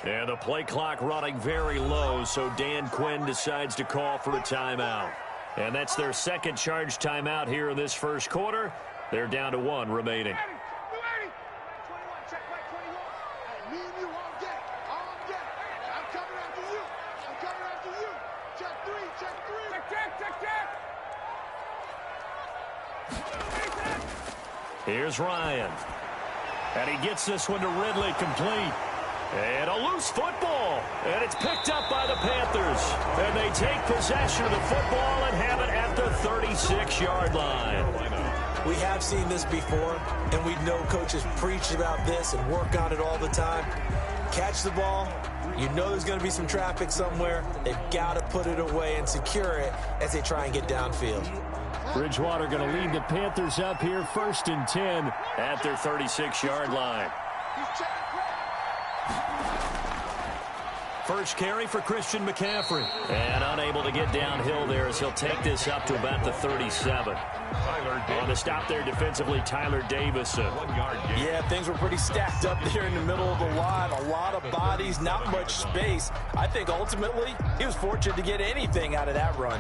And the play clock running very low, so Dan Quinn decides to call for a timeout. And that's their second charge timeout here in this first quarter. They're down to 1 remaining. Here's Ryan. And he gets this one to Ridley complete. And a loose football. And it's picked up by the Panthers. And they take possession of the football and have it at the 36-yard line. We have seen this before, and we know coaches preach about this and work on it all the time. Catch the ball. You know there's going to be some traffic somewhere. They've got to put it away and secure it as they try and get downfield. Bridgewater going to lead the Panthers up here 1st and 10 at their 36-yard line. First carry for Christian McCaffrey. And unable to get downhill there as he'll take this up to about the 37. On the stop there defensively, Tyler Davison. 1 yard gain. Yeah, things were pretty stacked up there in the middle of the line. A lot of bodies, not much space. I think ultimately he was fortunate to get anything out of that run.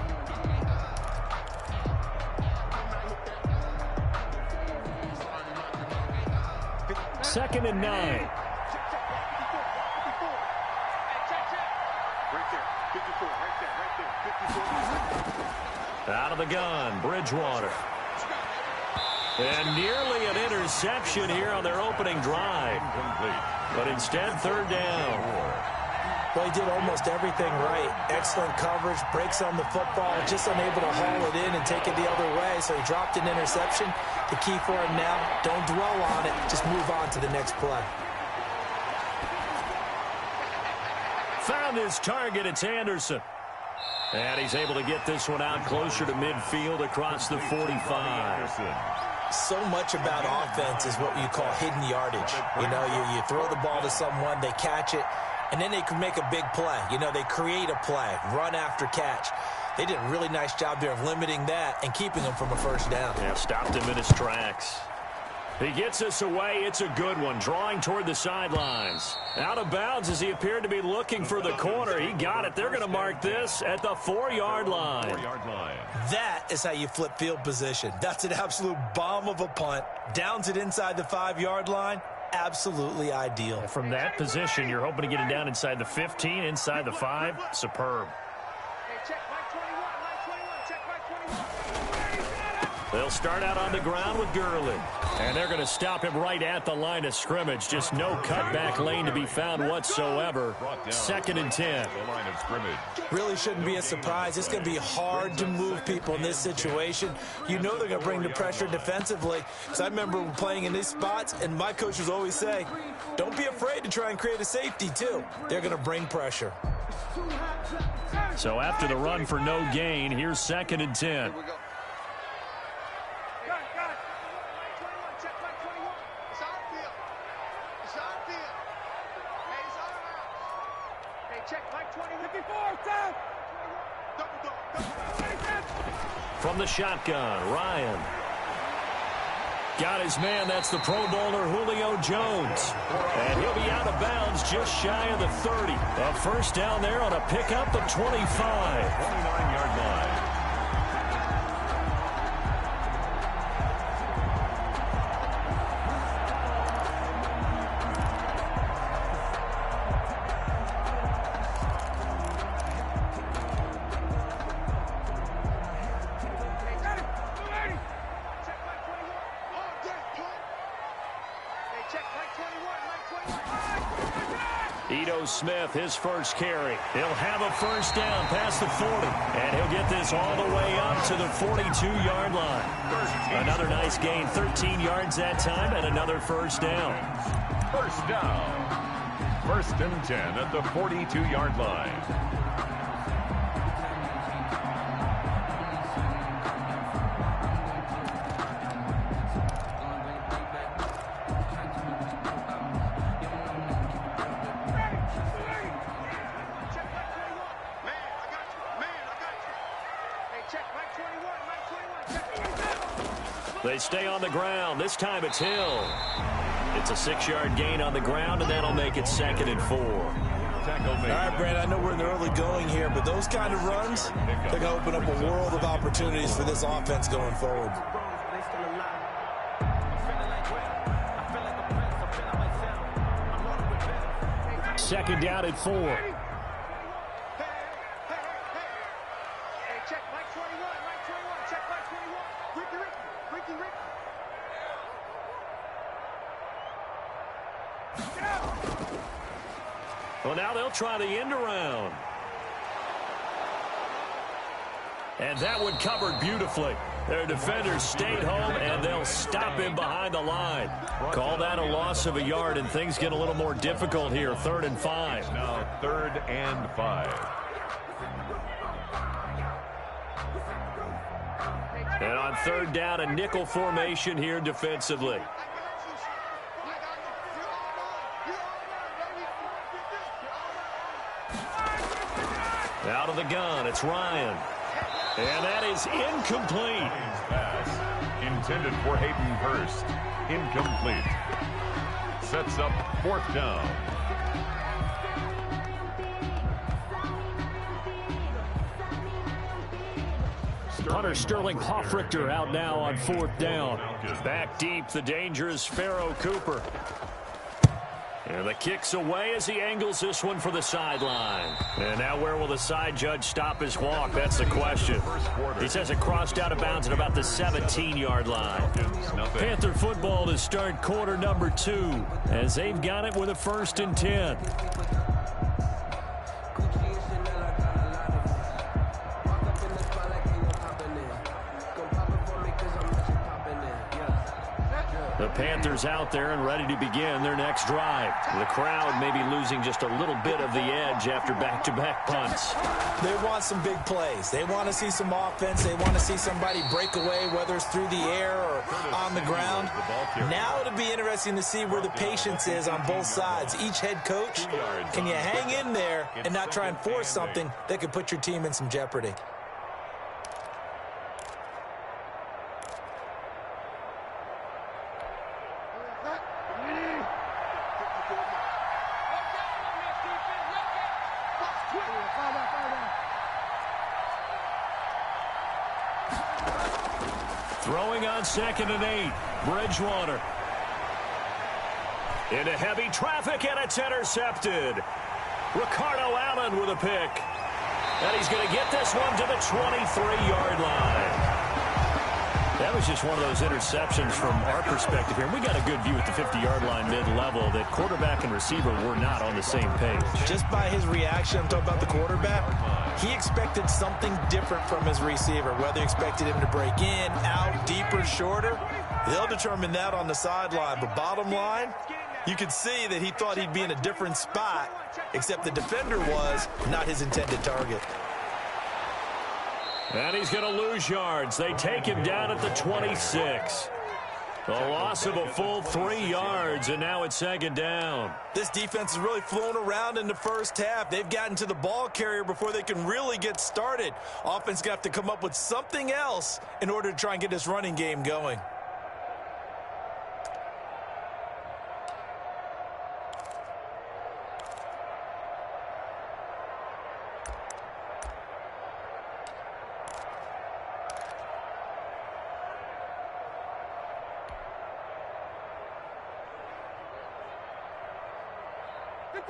Second and 9. Out of the gun, Bridgewater. And nearly an interception here on their opening drive. But instead, 3rd down. Well, he did almost everything right. Excellent coverage, breaks on the football, just unable to haul it in and take it the other way. So he dropped an interception. The key for him now, don't dwell on it. Just move on to the next play. Found his target. It's Anderson. And he's able to get this one out closer to midfield across the 45. So much about offense is what you call hidden yardage. You know, you throw the ball to someone, they catch it, and then they can make a big play. You know, they create a play, run after catch. They did a really nice job there of limiting that and keeping him from a first down. Yeah, stopped him in his tracks. He gets us away. It's a good one. Drawing toward the sidelines. Out of bounds as he appeared to be looking for the corner. He got it. They're going to mark this at the 4-yard line. 4-yard line. That is how you flip field position. That's an absolute bomb of a punt. Downs it inside the 5-yard line. Absolutely ideal. From that position, you're hoping to get it down inside the 15, inside the 5. Superb. They'll start out on the ground with Gurley. And they're going to stop him right at the line of scrimmage. Just no cutback lane to be found whatsoever. 2nd and 10. The line of scrimmage. Really shouldn't be a surprise. It's going to be hard to move people in this situation. You know they're going to bring the pressure defensively. So I remember playing in these spots, and my coach was always saying, don't be afraid to try and create a safety, too. They're going to bring pressure. So after the run for no gain, here's 2nd and 10. From the shotgun, Ryan. Got his man. That's the Pro Bowler Julio Jones. And he'll be out of bounds just shy of the 30. A first down there on a pickup of 25. 29-yard line. Smith, his first carry. He'll have a first down past the 40. And he'll get this all the way up to the 42-yard line. Another nice gain, 13 yards that time, and another first down. First down. 1st and 10 at the 42-yard line. They stay on the ground. This time it's Hill. It's a 6-yard gain on the ground, and that'll make it 2nd and 4. All right, Brandon, I know we're in the early going here, but those kind of runs, they're going to open up a world of opportunities for this offense going forward. Second down at 4. Well, now they'll try the end around. And that one covered beautifully. Their defenders stayed home, and they'll stop him behind the line. Call that a loss of a yard, and things get a little more difficult here. 3rd and 5. Now 3rd and 5. And on 3rd down, a nickel formation here defensively. Out of the gun, it's Ryan. And that is incomplete. Pass intended for Hayden Hurst. Incomplete. Sets up 4th down. Hunter Sterling Hoffrichter out now on 4th down. Back deep, the dangerous Pharaoh Cooper. And the kick's away as he angles this one for the sideline. And now where will the side judge stop his walk? That's the question. He says it crossed out of bounds at about the 17-yard line. Panther football to start quarter number 2 as they've got it with a 1st and 10. The Panthers out there and ready to begin their next drive. The crowd may be losing just a little bit of the edge after back-to-back punts. They want some big plays. They want to see some offense. They want to see somebody break away, whether it's through the air or on the ground. Now it'll be interesting to see where the patience is on both sides. Each head coach, can you hang in there and not try and force something that could put your team in some jeopardy? Throwing on 2nd and 8. Bridgewater. Into heavy traffic, and it's intercepted. Ricardo Allen with a pick. And he's going to get this one to the 23-yard line. That was just one of those interceptions from our perspective here. We got a good view at the 50-yard line mid-level that quarterback and receiver were not on the same page. Just by his reaction, I'm talking about the quarterback, he expected something different from his receiver, whether he expected him to break in, out, deeper, shorter. They'll determine that on the sideline. But bottom line, you could see that he thought he'd be in a different spot, except the defender was not his intended target. And he's going to lose yards. They take him down at the 26. A loss of a full 3 yards, and now it's 2nd down. This defense is really flown around in the first half. They've gotten to the ball carrier before they can really get started. Offense got to come up with something else in order to try and get this running game going.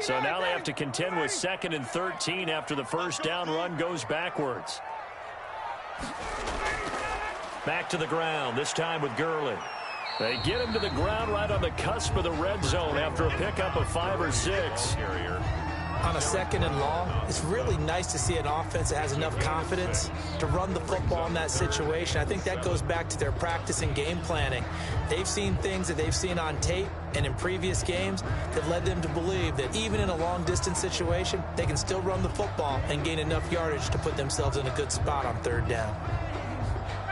So now they have to contend with 2nd and 13 after the first down run goes backwards. Back to the ground, this time with Gurley. They get him to the ground right on the cusp of the red zone after a pickup of 5 or 6. On a 2nd and long, it's really nice to see an offense that has enough confidence to run the football in that situation. I think that goes back to their practice and game planning. They've seen things that they've seen on tape and in previous games that led them to believe that even in a long-distance situation, they can still run the football and gain enough yardage to put themselves in a good spot on 3rd down.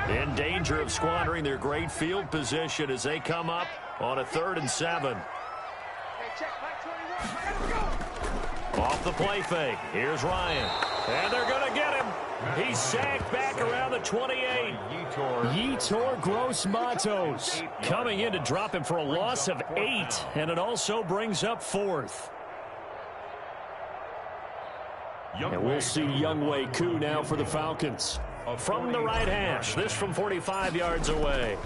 In danger of squandering their great field position as they come up on a 3rd and 7. Off the play fake. Here's Ryan. And they're going to get him. He's sacked back around the 28. Yetur Gross-Matos coming in to drop him for a loss of 8, and it also brings up 4th. And we'll see Younghoe Koo now for the Falcons. From the right hash, this from 45 yards away.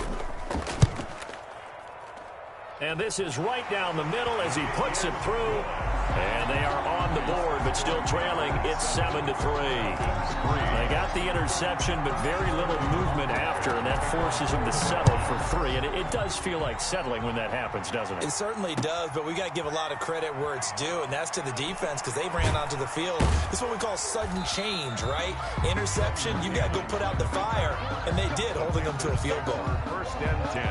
And this is right down the middle as he puts it through. And they are on the board, but still trailing. It's 7-3. They got the interception, but very little movement after, and that forces him to settle for 3. And it does feel like settling when that happens, doesn't it? It certainly does, but we got to give a lot of credit where it's due, and that's to the defense because they ran onto the field. This is what we call sudden change, right? Interception, you got to go put out the fire, and they did, holding them to a field goal. 1st and 10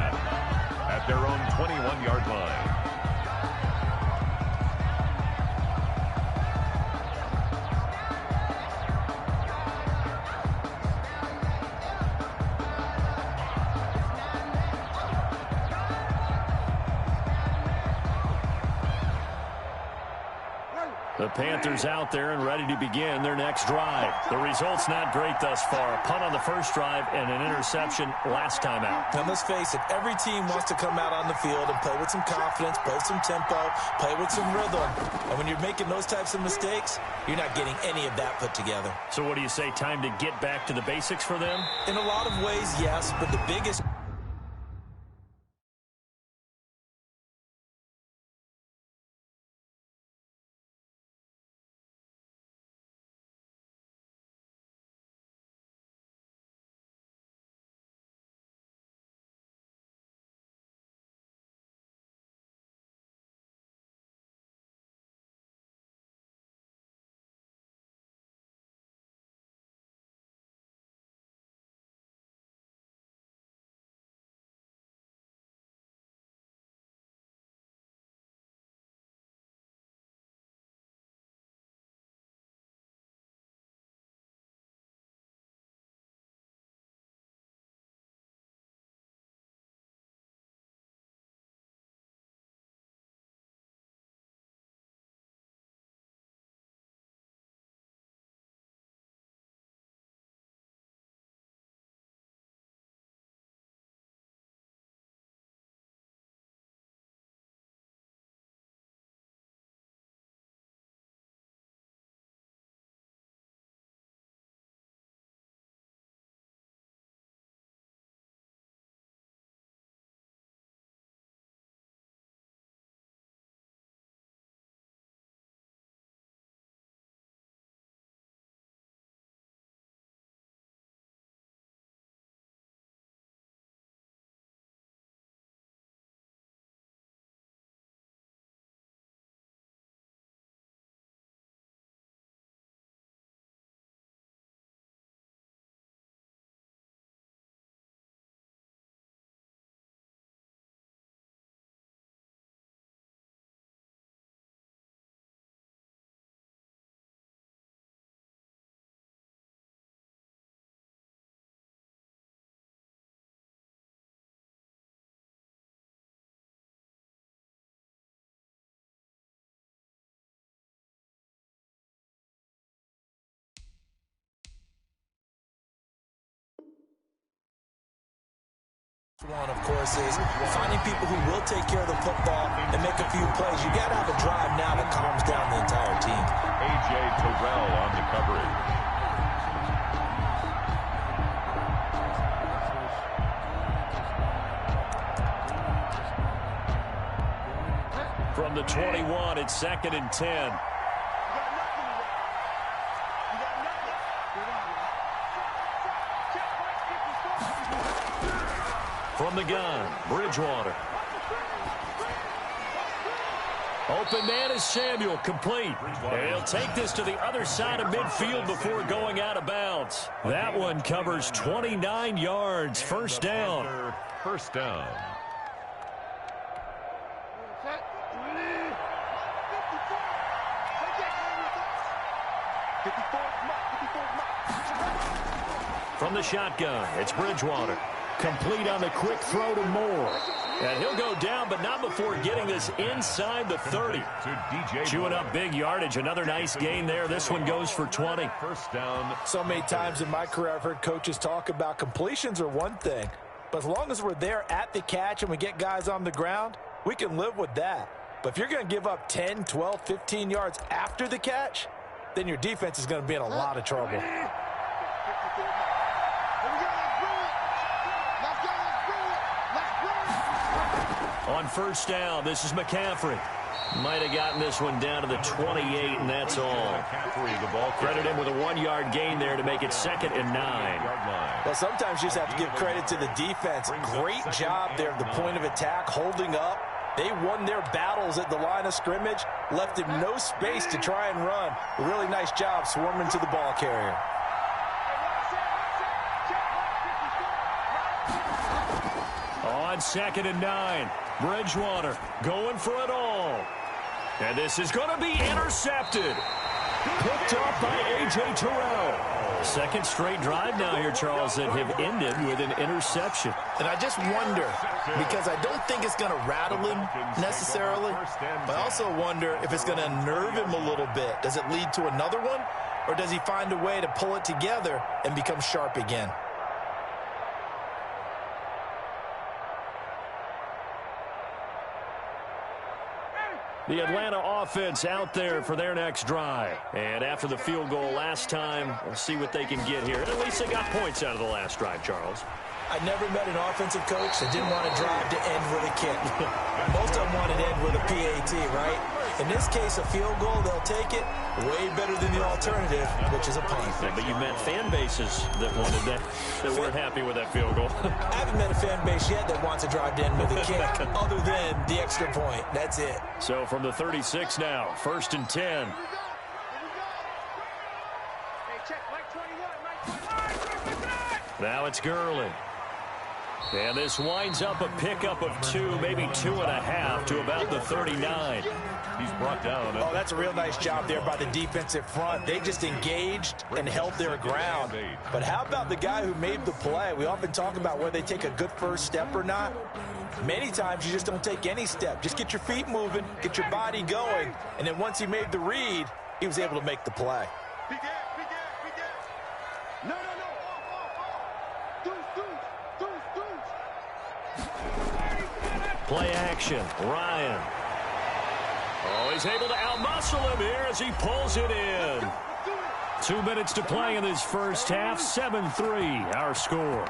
at their own 21-yard line. The Panthers out there and ready to begin their next drive. The result's not great thus far. A punt on the first drive and an interception last time out. Now, let's face it, every team wants to come out on the field and play with some confidence, play with some tempo, play with some rhythm. And when you're making those types of mistakes, you're not getting any of that put together. So what do you say, time to get back to the basics for them? In a lot of ways, yes, but the biggest... One, of course, is finding people who will take care of the football and make a few plays. You got to have a drive now that calms down the entire team. A.J. Terrell on the coverage. From the 21, it's 2nd and 10. From the gun, Bridgewater. Open man is Samuel, complete. And he'll take this to the other side of midfield before going out of bounds. That one covers 29 yards, first down. First down. From the shotgun, it's Bridgewater. Complete on the quick throw to Moore. And he'll go down, but not before getting this inside the 30. Chewing up big yardage. Another nice gain there. This one goes for 20. First down. So many times in my career I've heard coaches talk about completions are one thing, but as long as we're there at the catch and we get guys on the ground, we can live with that. But if you're going to give up 10, 12, 15 yards after the catch, then your defense is going to be in a lot of trouble. On first down, this is McCaffrey. Might have gotten this one down to the 28, and that's all. Credit him with a 1-yard gain there to make it 2nd and 9. Well, sometimes you just have to give credit to the defense. Great job there at the point of attack, holding up. They won their battles at the line of scrimmage, left him no space to try and run. A really nice job swarming to the ball carrier. On 2nd and 9, Bridgewater going for it all. And this is going to be intercepted. Picked off by A.J. Terrell. Second straight drive now here, Charles, that have ended with an interception. And I just wonder, because I don't think it's going to rattle him necessarily, but I also wonder if it's going to unnerve him a little bit. Does it lead to another one, or does he find a way to pull it together and become sharp again? The Atlanta offense out there for their next drive. And after the field goal last time, we'll see what they can get here. At least they got points out of the last drive, Charles. I never met an offensive coach that didn't want to drive to end with a kick. Most of them want to end with a PAT, right? In this case, a field goal, they'll take it way better than the alternative, which is a punt. Yeah, but you've met fan bases that wanted that weren't happy with that field goal. I haven't met a fan base yet that wants to drive to end with a kick other than the extra point. That's it. So from the 36 now, 1st and 10. Now it's Gurley. And this winds up a pickup of 2, maybe 2.5 to about the 39. He's brought down. Oh, that's a real nice job there by the defensive front. They just engaged and held their ground. But how about the guy who made the play? We often talk about whether they take a good first step or not. Many times you just don't take any step. Just get your feet moving, get your body going, and then once he made the read, he was able to make the play. Play action. Ryan. Oh, he's able to outmuscle him here as he pulls it in. 2 minutes to play in this first half. 7-3, our score.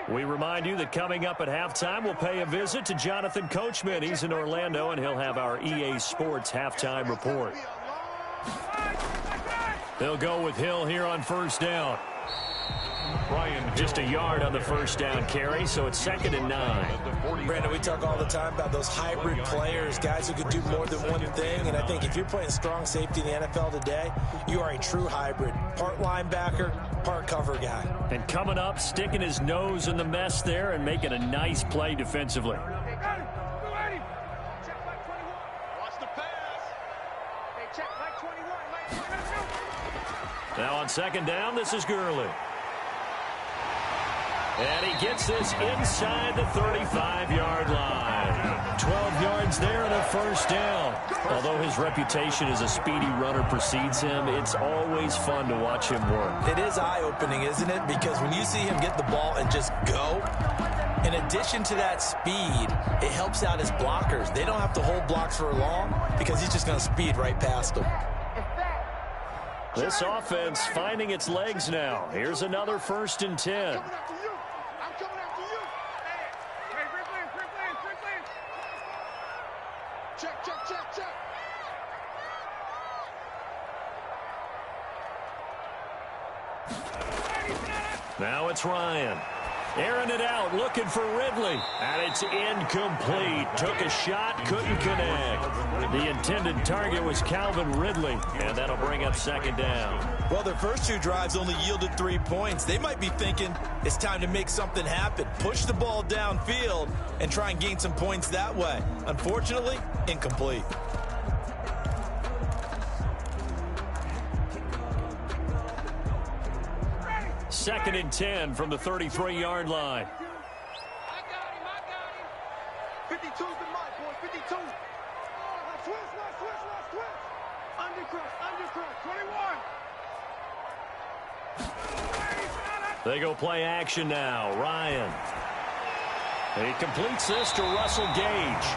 We remind you that coming up at halftime, we'll pay a visit to Jonathan Coachman. He's in Orlando, and he'll have our EA Sports halftime report. They'll go with Hill here on first down. Just a yard on the first down carry, so it's 2nd and 9. Brandon, we talk all the time about those hybrid players, guys who can do more than one thing, and I think if you're playing strong safety in the NFL today, you are a true hybrid. Part linebacker, part cover guy. And coming up, sticking his nose in the mess there and making a nice play defensively. Now on 2nd down, this is Gurley. And he gets this inside the 35-yard line. 12 yards there and a first down. Although his reputation as a speedy runner precedes him, it's always fun to watch him work. It is eye-opening, isn't it? Because when you see him get the ball and just go, in addition to that speed, it helps out his blockers. They don't have to hold blocks for long because he's just going to speed right past them. This offense finding its legs now. Here's another 1st and 10. Now it's Ryan. Airing it out, looking for Ridley. And it's incomplete. Took a shot, couldn't connect. The intended target was Calvin Ridley, and that'll bring up second down. Well, their first 2 drives only yielded 3 points. They might be thinking it's time to make something happen. Push the ball downfield and try and gain some points that way. Unfortunately, incomplete. Second and 10 from the 33-yard line. I got him. 52's the mark, boys. 52. Switch. Undercross. 21. They go play action now. Ryan. He completes this to Russell Gage.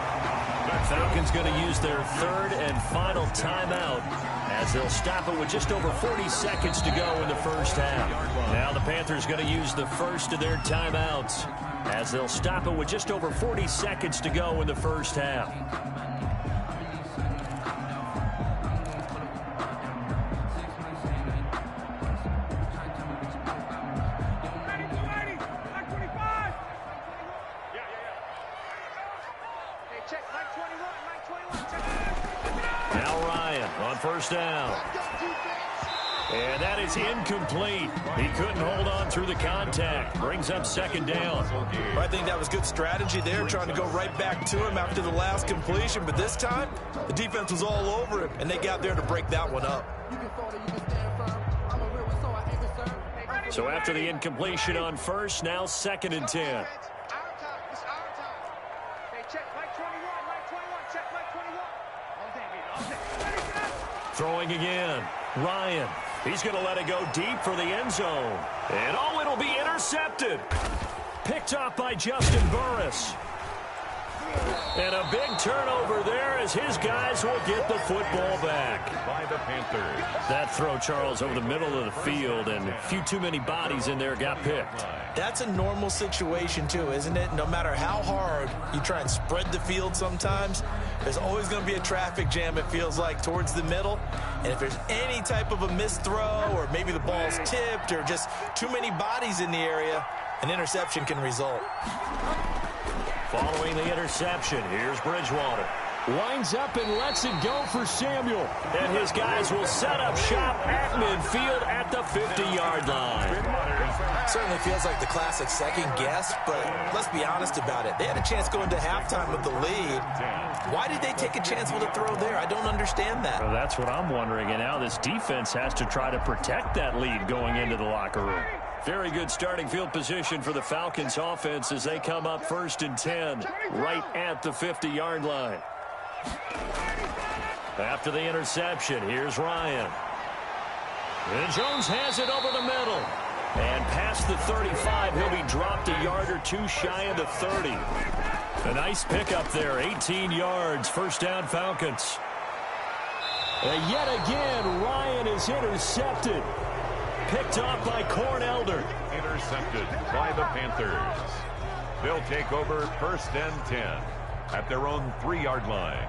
The Falcons going to use their 3rd and final timeout as they'll stop it with just over 40 seconds to go in the first half. Now the Panthers going to use the first of their timeouts as they'll stop it with just over 40 seconds to go in the first half. Now Ryan on first down. And that is incomplete. He couldn't hold on through the contact. Brings up second down. Well, I think that was good strategy there, trying to go right back to him after the last completion. But this time, the defense was all over him, and they got there to break that one up. So after the incompletion on first, now second and 10. Throwing again. Ryan. He's going to let it go deep for the end zone. And oh, it'll be intercepted. Picked off by Justin Burris. And a big turnover there as his guys will get the football back. By the Panthers. That throw, Charles, over the middle of the field, and a few too many bodies in there got picked. That's a normal situation, too, isn't it? No matter how hard you try and spread the field sometimes, there's always going to be a traffic jam, it feels like, towards the middle. And if there's any type of a missed throw or maybe the ball's tipped or just too many bodies in the area, an interception can result. Following the interception, here's Bridgewater. Winds up and lets it go for Samuel. And his guys will set up shop at midfield at the 50-yard line. Certainly feels like the classic second guess, but let's be honest about it. They had a chance going to halftime with the lead. Why did they take a chance with a throw there? I don't understand that. Well, that's what I'm wondering. And now this defense has to try to protect that lead going into the locker room. Very good starting field position for the Falcons offense as they come up first and 10 right at the 50-yard line. After the interception, here's Ryan. And Jones has it over the middle. And past the 35, he'll be dropped a yard or two shy of the 30. A nice pickup there, 18 yards, first down Falcons. And yet again, Ryan is intercepted. Picked off by Cornelder. Intercepted by the Panthers. They'll take over first and 10 at their own 3-yard line.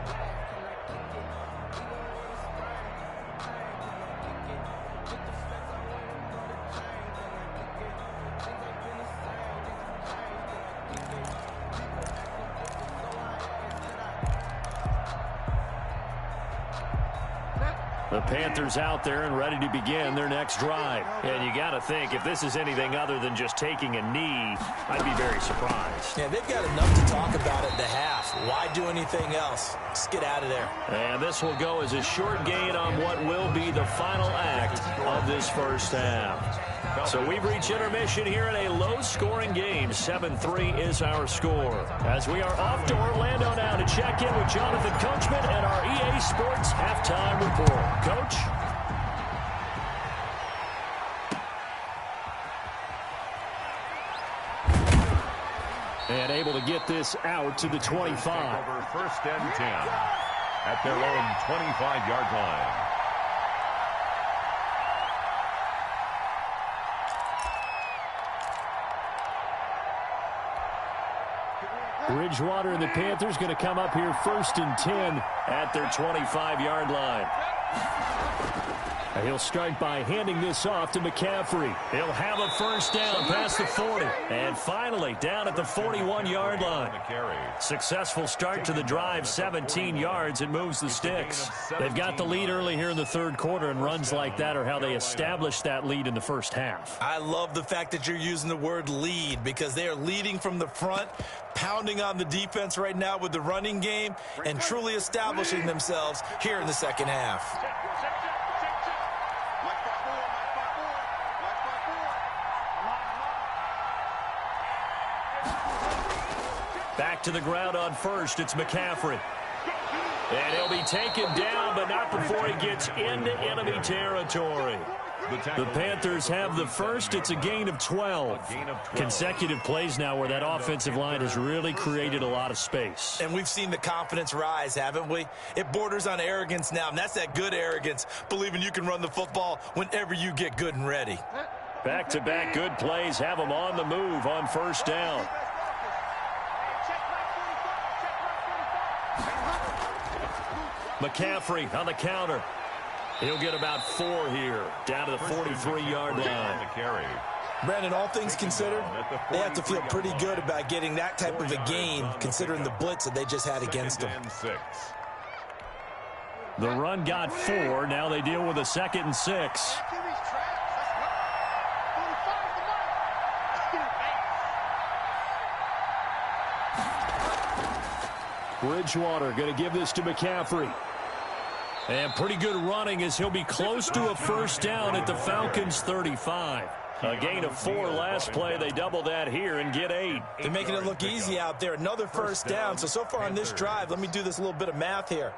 The Panthers out there and ready to begin their next drive. And you got to think, if this is anything other than just taking a knee, I'd be very surprised. Yeah, they've got enough to talk about at the half. Why do anything else? Just get out of there. And this will go as a short gain on what will be the final act of this first half. So we've reached intermission here in a low-scoring game. 7-3 is our score. As we are off to Orlando now to check in with Jonathan Coachman and our EA Sports halftime report. Coach? And able to get this out to the 25. Over first and 10 at their own 25-yard line. Bridgewater and the Panthers going to come up here first and 10 at their 25-yard line. He'll start by handing this off to McCaffrey. He'll have a first down past the 40. And finally, down at the 41-yard line. Successful start to the drive, 17 yards, and moves the sticks. They've got the lead early here in the third quarter, and runs like that are how they establish that lead in the first half. I love the fact that you're using the word lead, because they are leading from the front, pounding on the defense right now with the running game, and truly establishing themselves here in the second half. Back to the ground on first. It's McCaffrey. And he'll be taken down, but not before he gets into enemy territory. The Panthers have the first. It's a gain of 12. Consecutive plays now where that offensive line has really created a lot of space. And we've seen the confidence rise, haven't we? It borders on arrogance now, and that's that good arrogance, believing you can run the football whenever you get good and ready. Back-to-back good plays have them on the move on first down. McCaffrey on the counter. He'll get about 4 here, down to the 43-yard line. Brandon, all things considered, they have to feel pretty good about getting that type of a gain, considering the blitz that they just had against them. The run got 4. Now they deal with a 2nd and 6. Bridgewater going to give this to McCaffrey. And pretty good running as he'll be close to a first down at the Falcons' 35. A gain of 4 last play. They double that here and get 8. They're making it look easy out there. Another first down. So far on this drive, let me do this little bit of math here.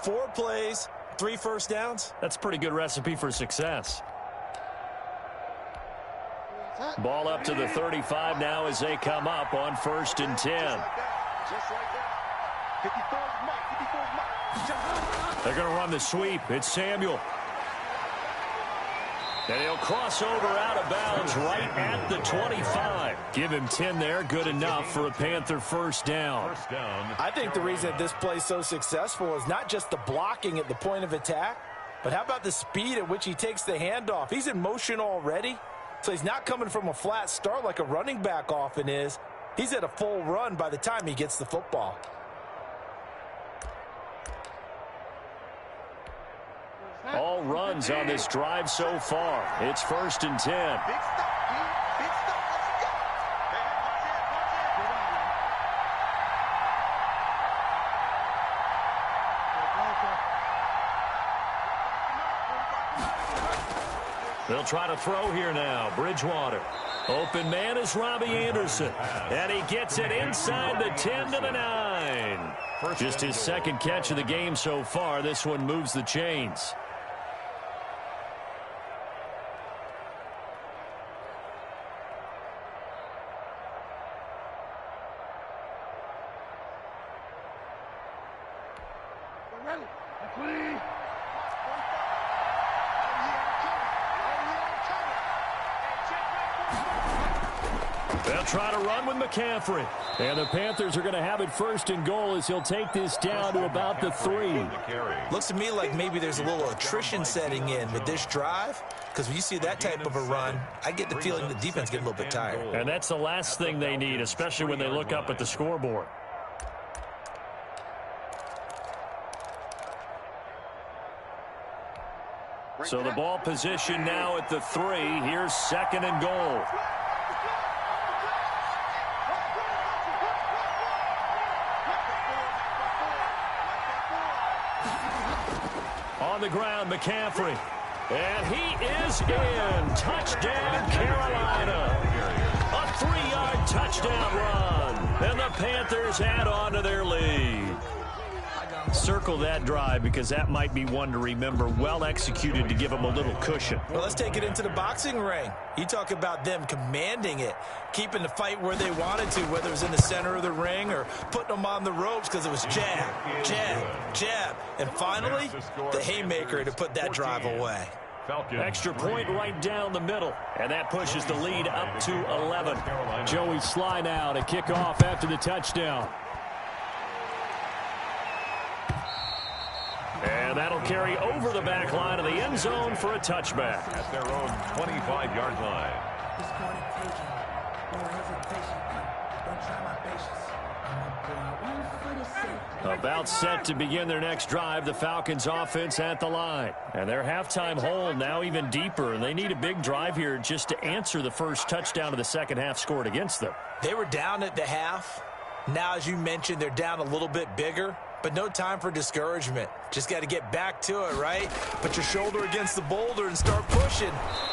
4 plays, 3 first downs. That's a pretty good recipe for success. Ball up to the 35 now as they come up on 1st and 10. They're going to run the sweep. It's Samuel. And he'll cross over out of bounds right at the 25. Give him 10 there. Good enough for a Panther first down. I think the reason that this play is so successful is not just the blocking at the point of attack, but how about the speed at which he takes the handoff? He's in motion already, so he's not coming from a flat start like a running back often is. He's at a full run by the time he gets the football. All runs on this drive so far. It's 1st and 10. They'll try to throw here now. Bridgewater. Open man is Robbie Anderson. And he gets it inside the 10 to the 9. Just his 2nd catch of the game so far. This one moves the chains. They'll try to run with McCaffrey. And the Panthers are going to have it 1st and goal as he'll take this down to about the 3. Looks to me like maybe there's a little attrition setting in with this drive, because when you see that type of a run, I get the feeling the defense getting a little bit tired. And that's the last thing they need, especially when they look up at the scoreboard. So the ball position now at the 3. Here's 2nd and goal. On the ground, McCaffrey. And he is in. Touchdown, Carolina. A 3-yard touchdown run. And the Panthers add on to their lead. Circle that drive because that might be one to remember. Well executed to give them a little cushion. Well, let's take it into the boxing ring. You talk about them commanding it, keeping the fight where they wanted to, whether it was in the center of the ring or putting them on the ropes because it was jab, jab, jab. And finally, the haymaker to put that drive away. Extra point right down the middle. And that pushes the lead up to 11. Joey Sly now to kick off after the touchdown. And that'll carry over the back line of the end zone for a touchback. At their own 25-yard line. About set to begin their next drive, the Falcons offense at the line. And their halftime hole now even deeper, and they need a big drive here just to answer the first touchdown of the second half scored against them. They were down at the half. Now, as you mentioned, they're down a little bit bigger, but no time for discouragement. Just got to get back to it, right? Put your shoulder against the boulder and start pushing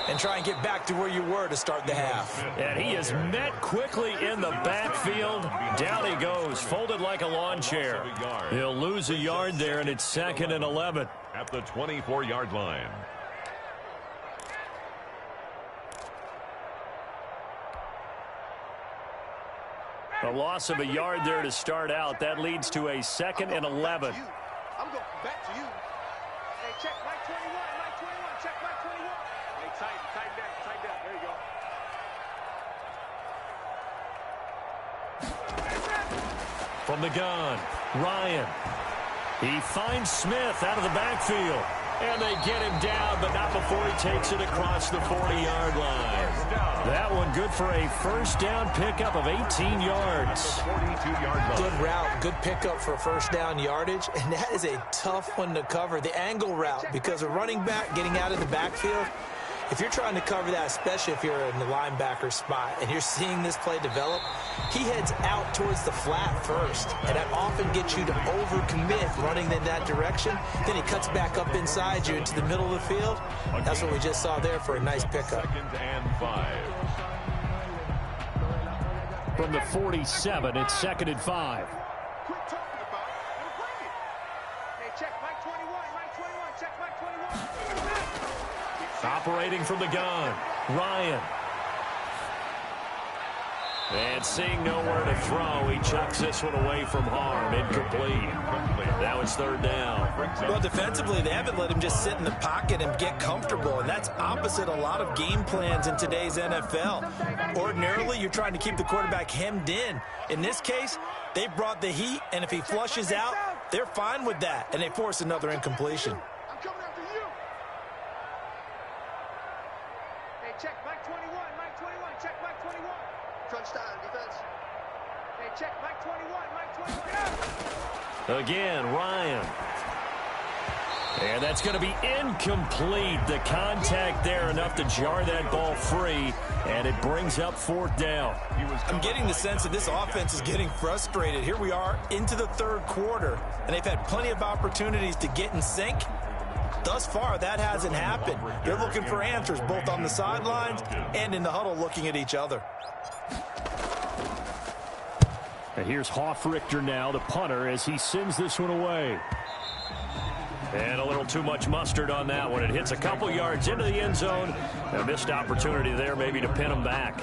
and try and get back to where you were to start the half. And he is met quickly in the backfield. Down he goes, folded like a lawn chair. He'll lose a yard there, and it's 2nd and 11. At the 24-yard line. A loss of a yard there to start out. That leads to a 2nd and 11. I'm going back to you. Hey, check Mike 21, Mike 21, check Mike 21. Hey, tighten down. There you go. From the gun, Ryan. He finds Smith out of the backfield. And they get him down, but not before he takes it across the 40-yard line. That one good for a first down pickup of 18 yards. Good route, good pickup for first down yardage, and that is a tough one to cover, the angle route, because a running back getting out of the backfield, if you're trying to cover that, especially if you're in the linebacker spot and you're seeing this play develop, he heads out towards the flat first, and that often gets you to overcommit running in that direction. Then he cuts back up inside you into the middle of the field. That's what we just saw there for a nice pickup. 2nd and 5. From the 47, it's 2nd and 5. Quit talking about it and bring it. Hey, check Mike 21, check Mike 21. Operating from the gun, Ryan. And seeing nowhere to throw, he chucks this one away from harm. Incomplete. Now it's 3rd down. Well, defensively, they haven't let him just sit in the pocket and get comfortable, and that's opposite a lot of game plans in today's NFL. Ordinarily, you're trying to keep the quarterback hemmed in. In this case, they brought the heat, and if he flushes out, they're fine with that, and they force another incompletion. I'm coming after you. Hey, check Mike 21, check Mike 21. Crunch time, defense. Hey, check Mike 21, Yeah. Again, Ryan. And that's going to be incomplete. The contact there enough to jar that ball free, and it brings up 4th down. I'm getting the sense that this offense is getting frustrated. Here we are into the 3rd quarter, and they've had plenty of opportunities to get in sync. Thus far, that hasn't happened. They're looking for answers both on the sidelines and in the huddle looking at each other. And here's Hoffrichter now, the punter, as he sends this one away. And a little too much mustard on that one. It hits a couple yards into the end zone. A missed opportunity there maybe to pin him back.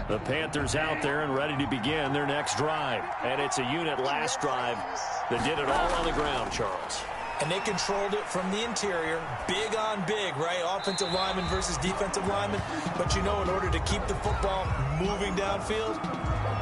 The Panthers out there and ready to begin their next drive. And it's a unit last drive that did it all on the ground, Charles. And they controlled it from the interior. Big on big, right? Offensive lineman versus defensive lineman. But you know, in order to keep the football moving downfield,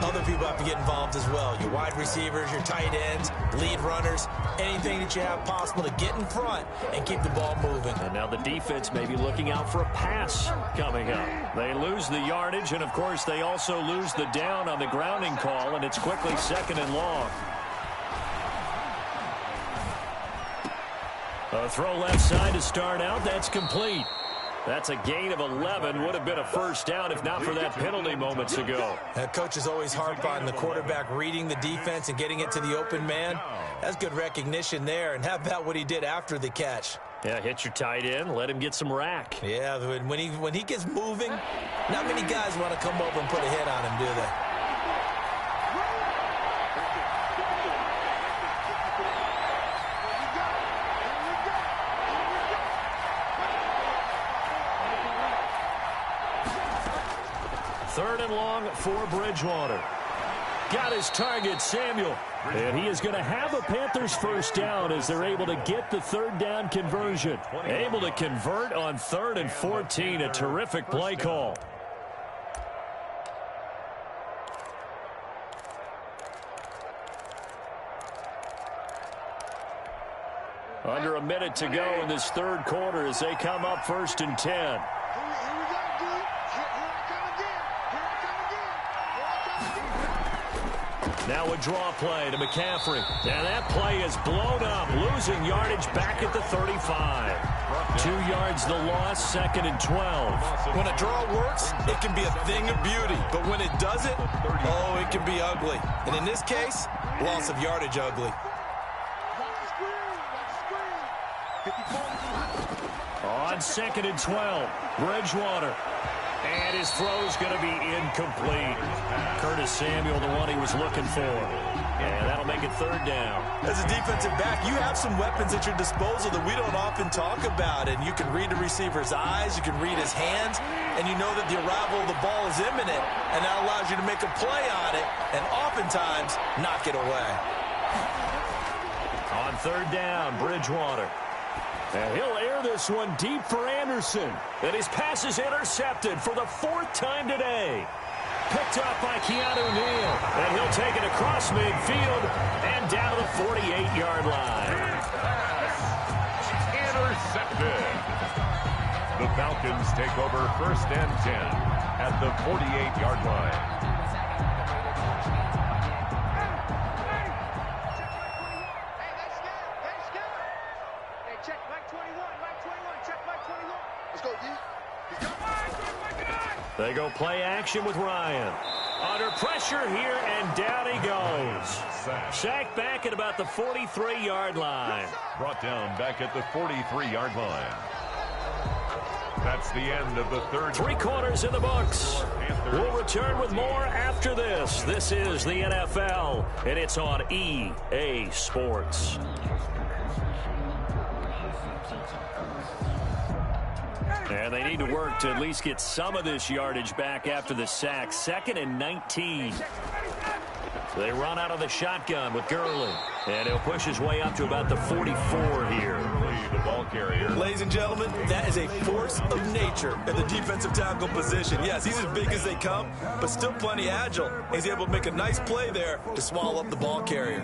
other people have to get involved as well. Your wide receivers, your tight ends, lead runners, anything that you have possible to get in front and keep the ball moving. And now the defense may be looking out for a pass coming up. They lose the yardage, and, of course, they also lose the down on the grounding call, and it's quickly 2nd and long. A throw left side to start out. That's complete. That's a gain of 11. Would have been a first down if not for that penalty moments ago. That coach is always harp on the quarterback reading the defense and getting it to the open man. That's good recognition there. And how about what he did after the catch? Yeah, hit your tight end. Let him get some rack. Yeah, when he gets moving, not many guys want to come over and put a hit on him, do they? Third and long for Bridgewater. Got his target, Samuel. And he is going to have a Panthers first down as they're able to get the third down conversion. Able to convert on 3rd and 14. A terrific play call. Under a minute to go in this third quarter as they come up 1st and 10. Now a draw play to McCaffrey. And that play is blown up, losing yardage back at the 35. 2 yards the loss, 2nd and 12. When a draw works, it can be a thing of beauty. But when it doesn't, oh, it can be ugly. And in this case, loss of yardage ugly. On 2nd and 12, Bridgewater. And his throw's going to be incomplete. Curtis Samuel, the one he was looking for. And that'll make it 3rd down. As a defensive back, you have some weapons at your disposal that we don't often talk about. And you can read the receiver's eyes, you can read his hands, and you know that the arrival of the ball is imminent. And that allows you to make a play on it and oftentimes knock it away. On 3rd down, Bridgewater. And he'll air this one deep for Anderson. And his pass is intercepted for the 4th time today. Picked up by Keanu Neal. And he'll take it across midfield and down to the 48-yard line. Intercepted. The Falcons take over 1st and 10 at the 48-yard line. They go play action with Ryan. Under pressure here, and down he goes. Sacked back at about the 43-yard line. Brought down back at the 43-yard line. That's the end of the third. 3 quarters in the books. We'll return with more after this. This is the NFL, and it's on EA Sports. And they need to work to at least get some of this yardage back after the sack. 2nd and 19. They run out of the shotgun with Gurley. And he'll push his way up to about the 44 here. The ball carrier. Ladies and gentlemen, that is a force of nature at the defensive tackle position. Yes, he's as big as they come, but still plenty agile. He's able to make a nice play there to swallow up the ball carrier.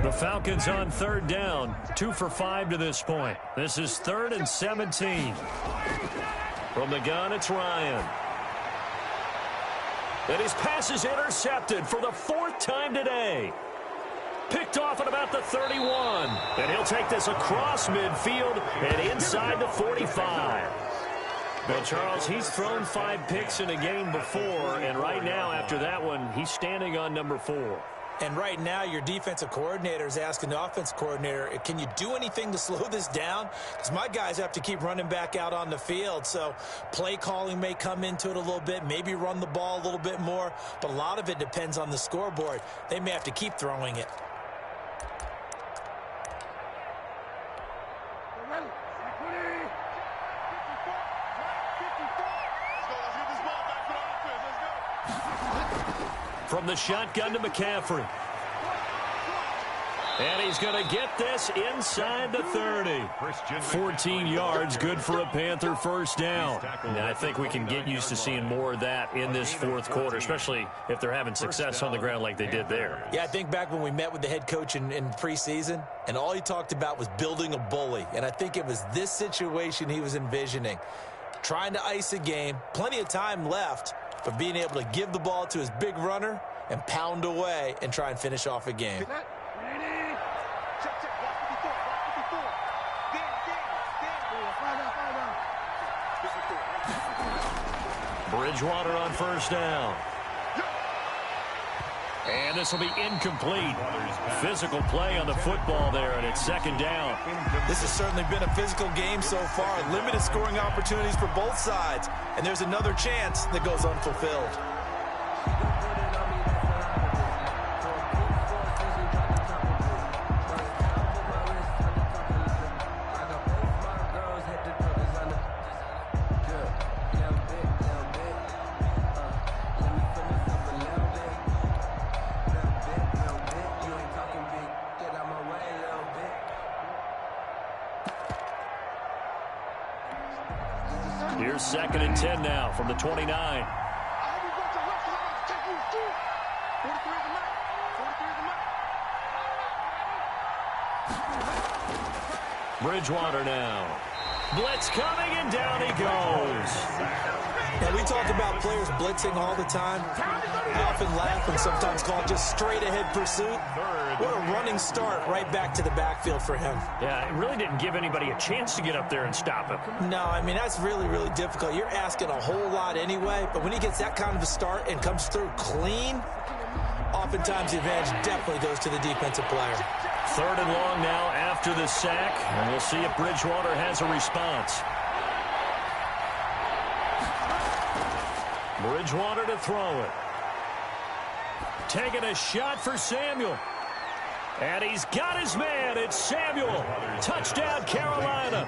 The Falcons on 3rd down, 2 for 5 to this point. This is 3rd and 17. From the gun, it's Ryan. And his pass is intercepted for the 4th time today. Picked off at about the 31. And he'll take this across midfield and inside the 45. Well, Charles, he's thrown 5 picks in a game before, and right now, after that one, he's standing on number 4. And right now, your defensive coordinator is asking the offense coordinator, can you do anything to slow this down? Because my guys have to keep running back out on the field. So play calling may come into it a little bit, maybe run the ball a little bit more. But a lot of it depends on the scoreboard. They may have to keep throwing it. From the shotgun to McCaffrey. And he's going to get this inside the 30. 14 yards, good for a Panther first down. And I think we can get used to seeing more of that in this 4th quarter, especially if they're having success on the ground like they did there. Yeah, I think back when we met with the head coach in preseason, and all he talked about was building a bully. And I think it was this situation he was envisioning. Trying to ice a game, plenty of time left, but being able to give the ball to his big runner and pound away and try and finish off a game. Bridgewater on 1st down. And this will be incomplete. Physical play on the football there, and it's 2nd down. This has certainly been a physical game so far. Limited scoring opportunities for both sides. And there's another chance that goes unfulfilled. Here's 2nd and 10 now from the 29. Bridgewater now. Blitz coming, and down he goes. Now, we talk about players blitzing all the time. I often laugh and sometimes call it just straight-ahead pursuit. What a running start right back to the backfield for him. Yeah, it really didn't give anybody a chance to get up there and stop him. No, I mean, that's really, really difficult. You're asking a whole lot anyway, but when he gets that kind of a start and comes through clean, oftentimes the advantage definitely goes to the defensive player. 3rd and long now after the sack, and we'll see if Bridgewater has a response. Bridgewater to throw it. Taking a shot for Samuel. And he's got his man. It's Samuel. Touchdown, Carolina.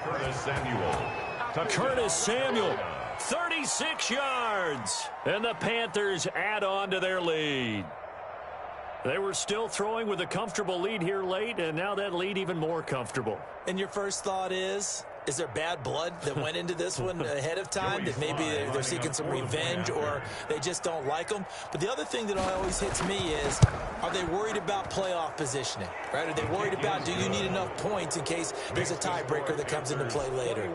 Curtis Samuel. 36 yards. And the Panthers add on to their lead. They were still throwing with a comfortable lead here late, and now that lead even more comfortable. And your first thought is there bad blood that went into this one ahead of time, that maybe they're seeking some revenge or they just don't like them? But the other thing that always hits me is, are they worried about playoff positioning? Right? Are they worried about, do you need enough points in case there's a tiebreaker that comes into play later?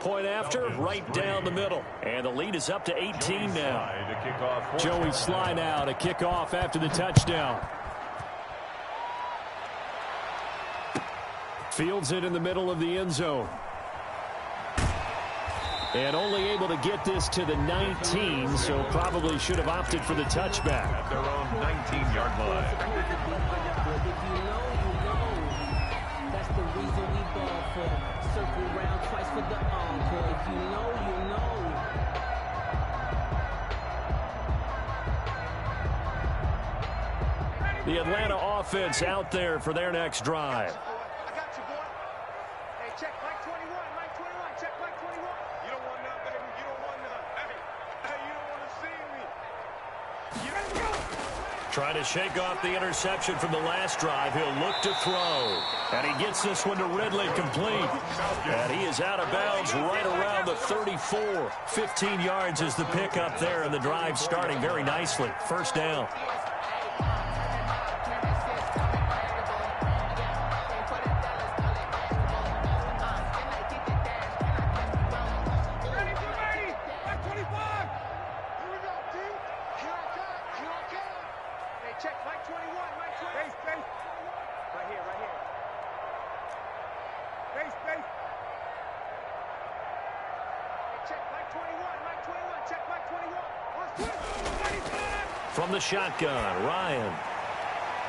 Point after, right down the middle. And the lead is up to 18 now. Joey Sly now to kick off after the touchdown. Fields it in the middle of the end zone. And only able to get this to the 19, so probably should have opted for the touchback. At their own 19-yard line. That's the reason we ball for. Circle round twice for the encore. If you know, you know. The Atlanta offense out there for their next drive. I got you, boy. Hey, check Mike 21. Mike 21. Check Mike 21. You don't want none, baby. You don't want none. Hey, you don't want to see me. You gotta go. Trying to shake off the interception from the last drive. He'll look to throw. And he gets this one to Ridley, complete. And he is out of bounds right around the 34. 15 yards is the pickup there, and the drive starting very nicely. First down. Check Mike 21. Mike 21. Base, base. Right here, right here. Base, base. Hey, check Mike 21. Mike 21. Check Mike 21. From the shotgun, Ryan.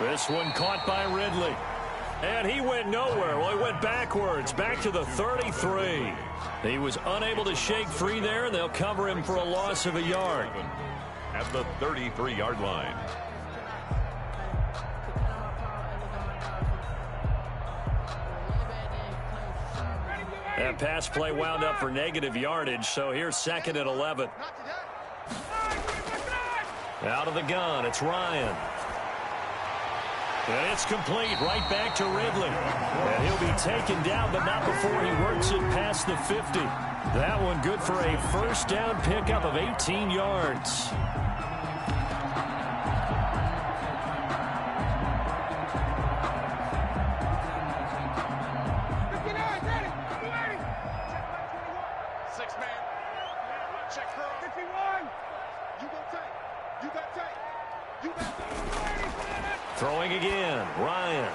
This one caught by Ridley. And he went nowhere. Well, he went backwards, back to the 33. He was unable to shake free there, and they'll cover him for a loss of a yard. At the 33-yard line. That pass play wound up for negative yardage, so here's 2nd and 11. Out of the gun, it's Ryan. And it's complete, right back to Ridley. And he'll be taken down, but not before he works it past the 50. That one good for a first down pickup of 18 yards. Throwing again, Ryan.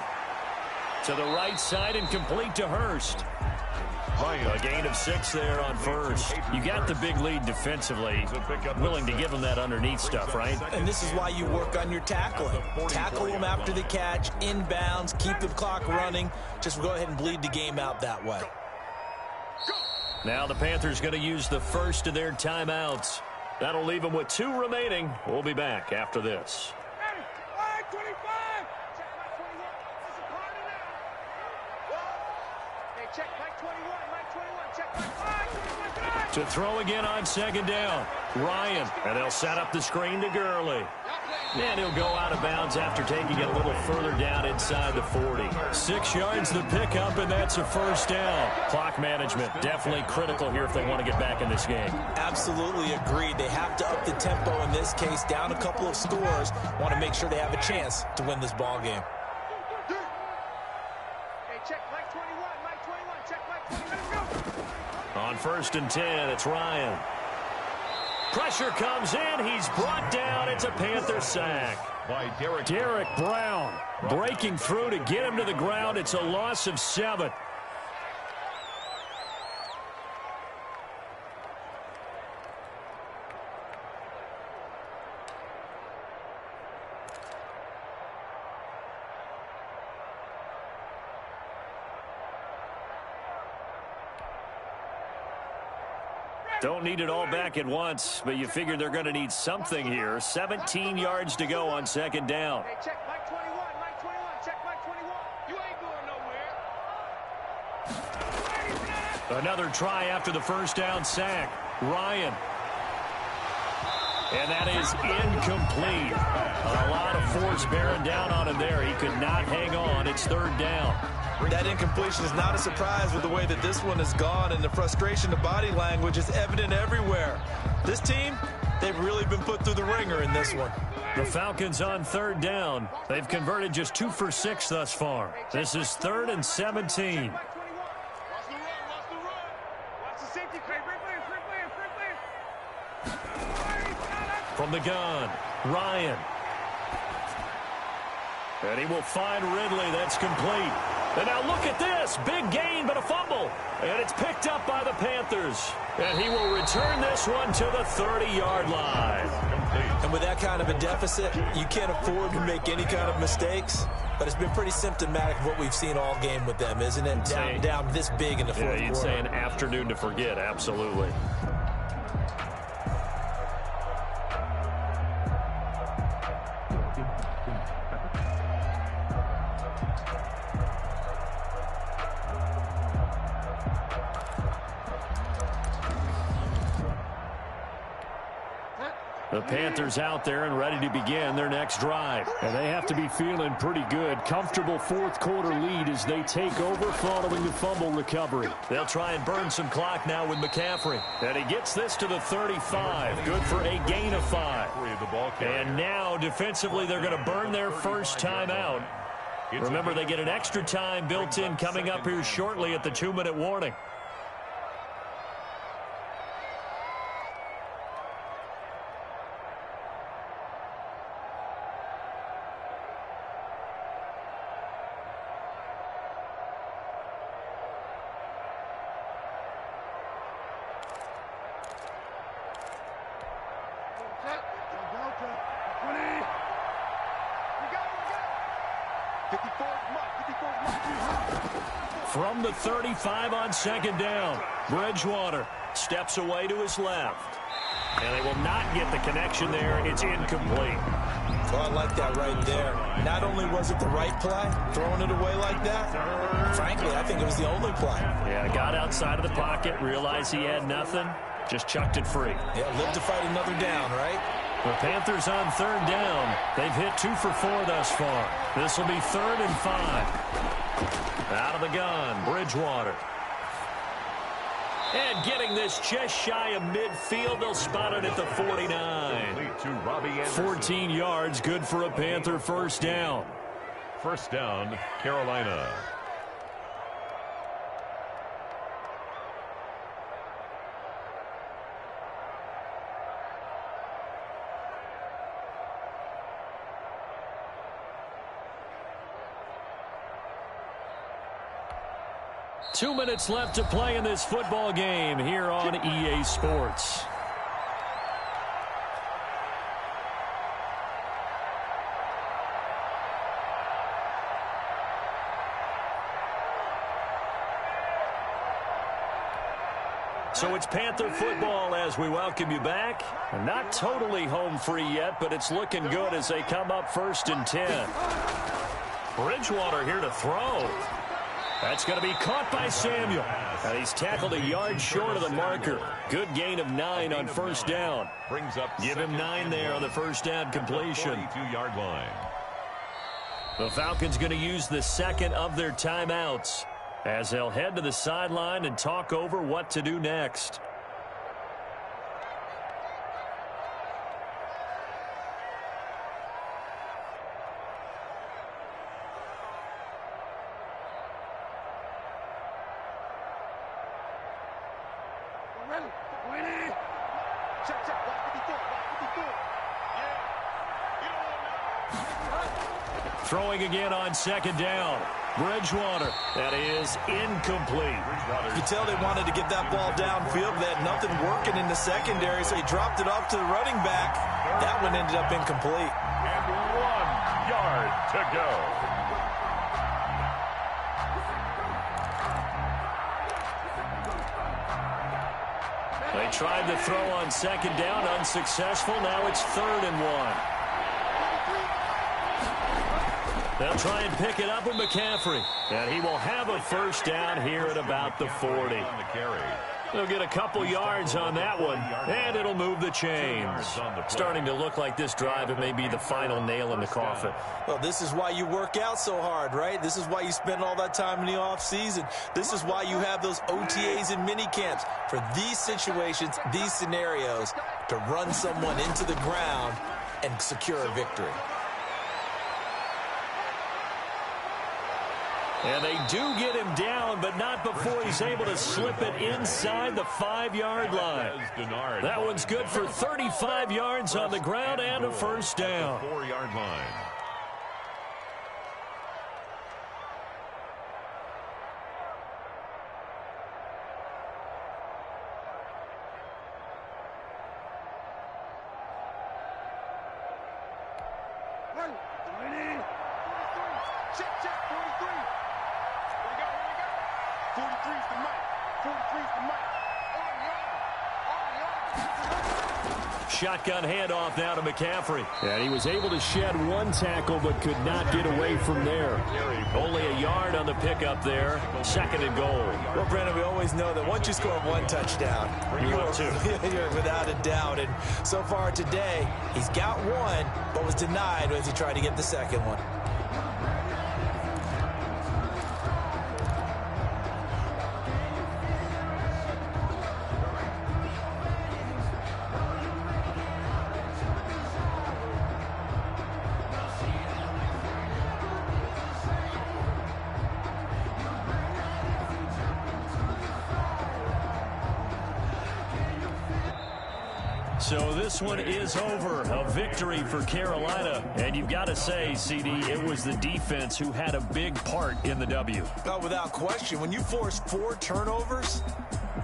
To the right side and complete to Hurst. A gain of 6 there on first. You got the big lead defensively. Willing to give them that underneath stuff, right? And this is why you work on your tackling. Tackle them after the catch, inbounds, keep the clock running. Just go ahead and bleed the game out that way. Now the Panthers going to use the first of their timeouts. That'll leave them with 2 remaining. We'll be back after this. To throw again on 2nd down. Ryan. And they'll set up the screen to Gurley. And he'll go out of bounds after taking it a little further down inside the 40. 6 yards the pickup, and that's a first down. Clock management definitely critical here if they want to get back in this game. Absolutely agreed. They have to up the tempo in this case, down a couple of scores. Want to make sure they have a chance to win this ball game. Hey, check Mike 21, Mike 21, check Mike 21. Let's go. On 1st and 10, it's Ryan. Pressure comes in. He's brought down. It's a Panther sack. By Derek Brown breaking through to get him to the ground. It's a loss of 7. Don't need it all back at once, but you figure they're going to need something here. 17 yards to go on 2nd down. Hey, check Mike 21, Mike 21, check Mike 21. You ain't going nowhere. Another try after the first down sack. Ryan. And that is incomplete. A lot of force bearing down on him there. He could not hang on. It's 3rd down. That incompletion is not a surprise with the way that this one has gone, and the frustration, the body language is evident everywhere. This team, they've really been put through the ringer in this one. The Falcons on 3rd down. They've converted just 2 for 6 thus far. This is 3rd and 17. Mike 21. Watch the run, watch the run. Watch the safety. Free player. From the gun, Ryan. And he will find Ridley. That's complete. And now look at this. Big gain, but a fumble. And it's picked up by the Panthers. And he will return this one to the 30-yard line. And with that kind of a deficit, you can't afford to make any kind of mistakes. But it's been pretty symptomatic of what we've seen all game with them, isn't it? Down this big in the fourth quarter. Yeah, you'd say an afternoon to forget. Absolutely. The Panthers out there and ready to begin their next drive. And they have to be feeling pretty good. Comfortable fourth quarter lead as they take over following the fumble recovery. They'll try and burn some clock now with McCaffrey. And he gets this to the 35. Good for a gain of 5. And now defensively they're going to burn their first time out. Remember, they get an extra time built in coming up here shortly at the 2-minute warning. From the 35 on 2nd down, Bridgewater steps away to his left. And they will not get the connection there. It's incomplete. Well, I like that right there. Not only was it the right play, throwing it away like that, frankly, I think it was the only play. Yeah, got outside of the pocket, realized he had nothing, just chucked it free. Yeah, live to fight another down, right? The Panthers on 3rd down. They've hit 2 for 4 thus far. This will be 3rd and 5. Out of the gun, Bridgewater. And getting this just shy of midfield, they'll spot it at the 49. 14 yards, good for a Panther first down. First down, Carolina. Two minutes left to play in this football game here on EA Sports. So it's Panther football as we welcome you back. Not totally home free yet, but it's looking good as they come up 1st and 10. Bridgewater here to throw. That's going to be caught by Samuel. And he's tackled a yard short of the marker. Good gain of 9 on first down. Brings up Give him 9 there on the first down completion. 42-yard line. The Falcons going to use the second of their timeouts as they'll head to the sideline and talk over what to do next. Throwing again on second down. Bridgewater. That is incomplete. You tell they wanted to get that ball downfield. They had nothing working in the secondary, so he dropped it off to the running back. That one ended up incomplete. And 1 yard to go. They tried to throw on second down, unsuccessful. Now it's 3rd and 1. They'll try and pick it up with McCaffrey. And he will have a first down here at about the 40. They'll get a couple yards on that one, and it'll move the chains. Starting to look like this drive, it may be the final nail in the coffin. Well, this is why you work out so hard, right? This is why you spend all that time in the offseason. This is why you have those OTAs and mini camps. For these situations, these scenarios, to run someone into the ground and secure a victory. And they do get him down, but not before he's able to slip it inside the 5-yard line. That one's good for 35 yards on the ground and a first down. 4-yard line. Shotgun handoff now to McCaffrey. And he was able to shed 1 tackle but could not get away from there. Only a yard on the pickup there. 2nd and goal. Well, Brandon, we always know that once you score 1 touchdown, you're without a doubt. And so far today, he's got 1, but was denied as he tried to get the second one. So this one is over. A victory for Carolina. And you've got to say, CD, it was the defense who had a big part in the W. Oh, without question. When you force 4 turnovers,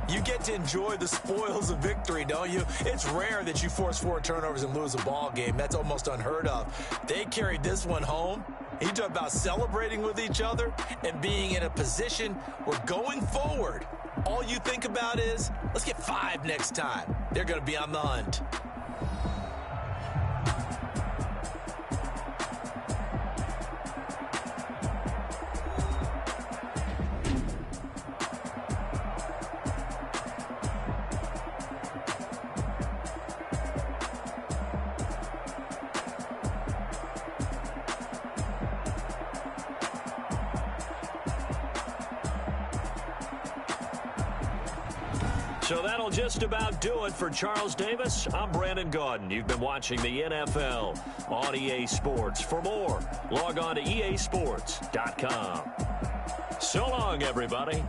you get to enjoy the spoils of victory, don't you? It's rare that you force 4 turnovers and lose a ball game. That's almost unheard of. They carried this one home. You talk about celebrating with each other and being in a position where going forward, all you think about is, let's get 5 next time. They're going to be on the hunt. So that'll just about do it for Charles Davis. I'm Brandon Gaudin. You've been watching the NFL on EA Sports. For more, log on to easports.com. So long, everybody.